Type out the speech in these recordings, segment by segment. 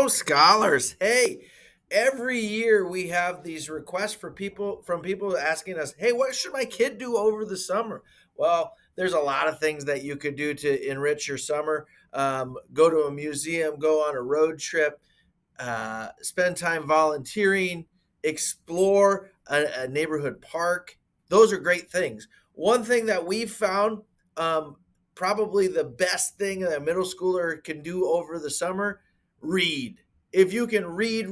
Go Scholars. Hey, every year we have these requests for people asking us, "Hey, what should my kid do over the summer?" Well, there's a lot of things that you could do to enrich your summer. Go to a museum, go on a road trip, spend time volunteering, explore a neighborhood park. Those are great things. One thing that we've found, um, probably the best thing that a middle schooler can do over the summer, read. If you can read,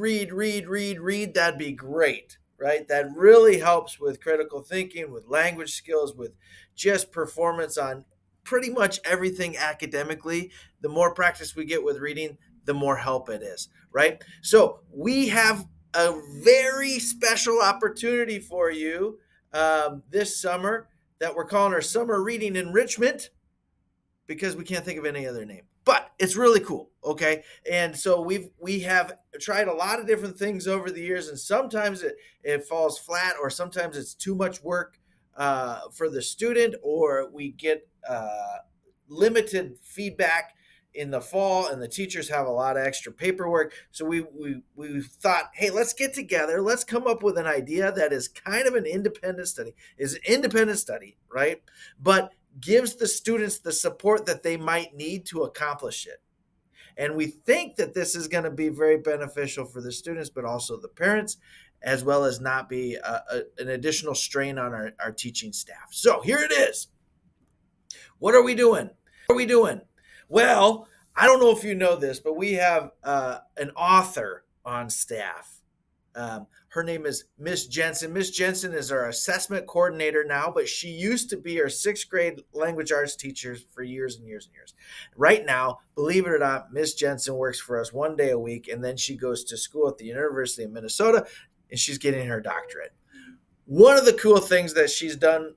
that'd be great, right? That really helps with critical thinking, with language skills, with just performance on pretty much everything academically. The more practice we get with reading, the more help it is, right? So we have a very special opportunity for you this summer that we're calling our summer reading enrichment because we can't think of any other name. But it's really cool, okay? And so we have tried a lot of different things over the years, and sometimes it falls flat, or sometimes it's too much work for the student, or we get limited feedback in the fall, and the teachers have a lot of extra paperwork. So we thought, hey, let's get together, let's come up with an idea that is kind of an independent study, right? But gives the students the support that they might need to accomplish it. And we think that this is going to be very beneficial for the students, but also the parents, as well as not be an additional strain on our teaching staff. So here it is. What are we doing? What are we doing? Well, I don't know if you know this, but we have an author on staff. Her name is Miss Jensen. Miss Jensen is our assessment coordinator now, but she used to be our sixth grade language arts teacher for years and years and years. Right now, believe it or not, Miss Jensen works for us one day a week, and then she goes to school at the University of Minnesota, and she's getting her doctorate. One of the cool things that she's done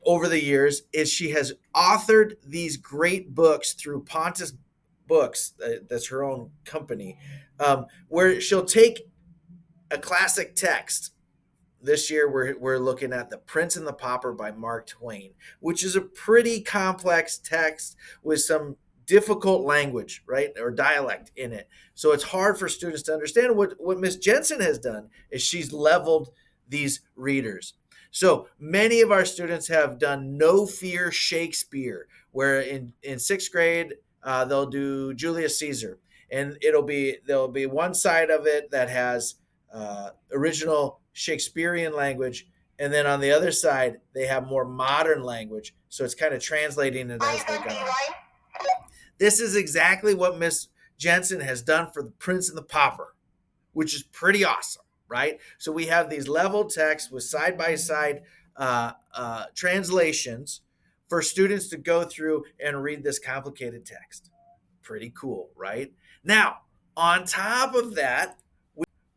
over the years is she has authored these great books through Pontus Books, that's her own company, where she'll take a classic text. This year, we're looking at The Prince and the Pauper by Mark Twain, which is a pretty complex text with some difficult language, right, or dialect in it. So it's hard for students to understand. What Miss Jensen has done is she's leveled these readers. So many of our students have done No Fear Shakespeare, where in sixth grade, they'll do Julius Caesar. And there'll be one side of it that has original Shakespearean language, and then on the other side they have more modern language. So it's kind of translating it as they go. This is exactly what Miss Jensen has done for The Prince and the Pauper, which is pretty awesome, right? So we have these level texts with side by side translations for students to go through and read this complicated text. Pretty cool, right? Now, on top of that,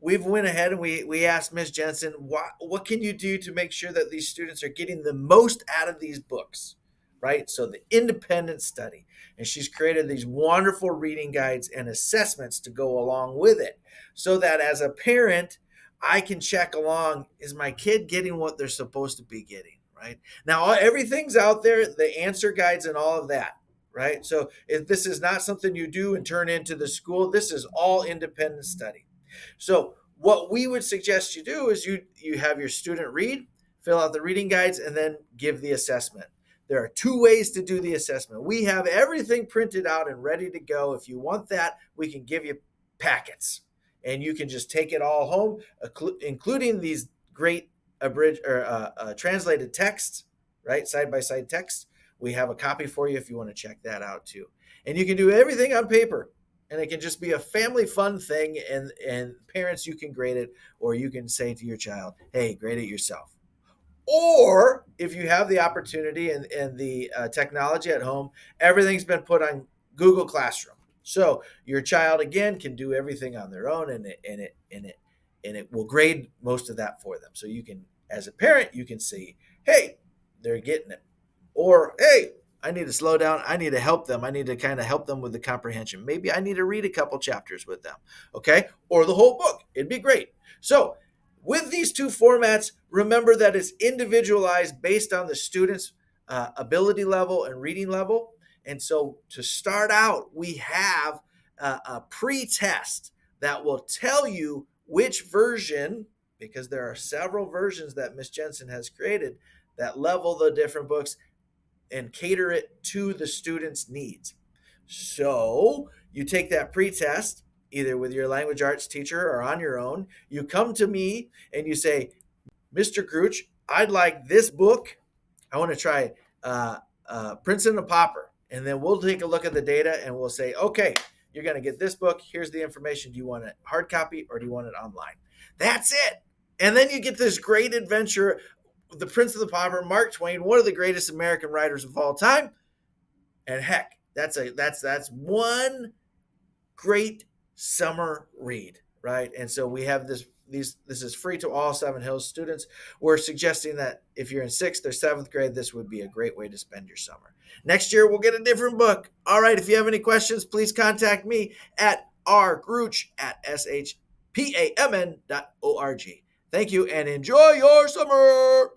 we've went ahead and we asked Miss Jensen, what can you do to make sure that these students are getting the most out of these books, right? So the independent study. And she's created these wonderful reading guides and assessments to go along with it, so that as a parent, I can check along, is my kid getting what they're supposed to be getting, right? Now, everything's out there, the answer guides and all of that, right? So if this is not something you do and turn into the school, this is all independent study. So what we would suggest you do is you have your student read, fill out the reading guides, and then give the assessment. There are two ways to do the assessment. We have everything printed out and ready to go. If you want that, we can give you packets, and you can just take it all home, including these great abridged or translated texts, right? Side by side text. We have a copy for you if you want to check that out too. And you can do everything on paper, and it can just be a family fun thing, and parents, you can grade it, or you can say to your child, hey, grade it yourself. Or if you have the opportunity and the technology at home, everything's been put on Google Classroom. So your child again can do everything on their own, and it will grade most of that for them. So you can, as a parent, you can see, hey, they're getting it, or hey, I need to slow down. I need to help them. I need to kind of help them with the comprehension. Maybe I need to read a couple chapters with them, okay, or the whole book. It'd be great. So with these two formats, remember that it's individualized based on the student's ability level and reading level. And so to start out, we have a pre-test that will tell you which version, because there are several versions that Miss Jensen has created that level the different books and cater it to the student's needs. So you take that pre-test either with your language arts teacher or on your own. You come to me and you say, Mr. Crouch, I'd like this book. I want to try Prince and the Pauper. And then we'll take a look at the data and we'll say, okay, you're going to get this book. Here's the information. Do you want it hard copy or do you want it online? That's it. And then you get this great adventure. The Prince of the Pauper, Mark Twain, one of the greatest American writers of all time. And heck, that's one great summer read, right? And so we have this is free to all Seven Hills students. We're suggesting that if you're in 6th or 7th grade, this would be a great way to spend your summer. Next year, we'll get a different book. All right, if you have any questions, please contact me at rgrouch@shpamn.org. Thank you and enjoy your summer.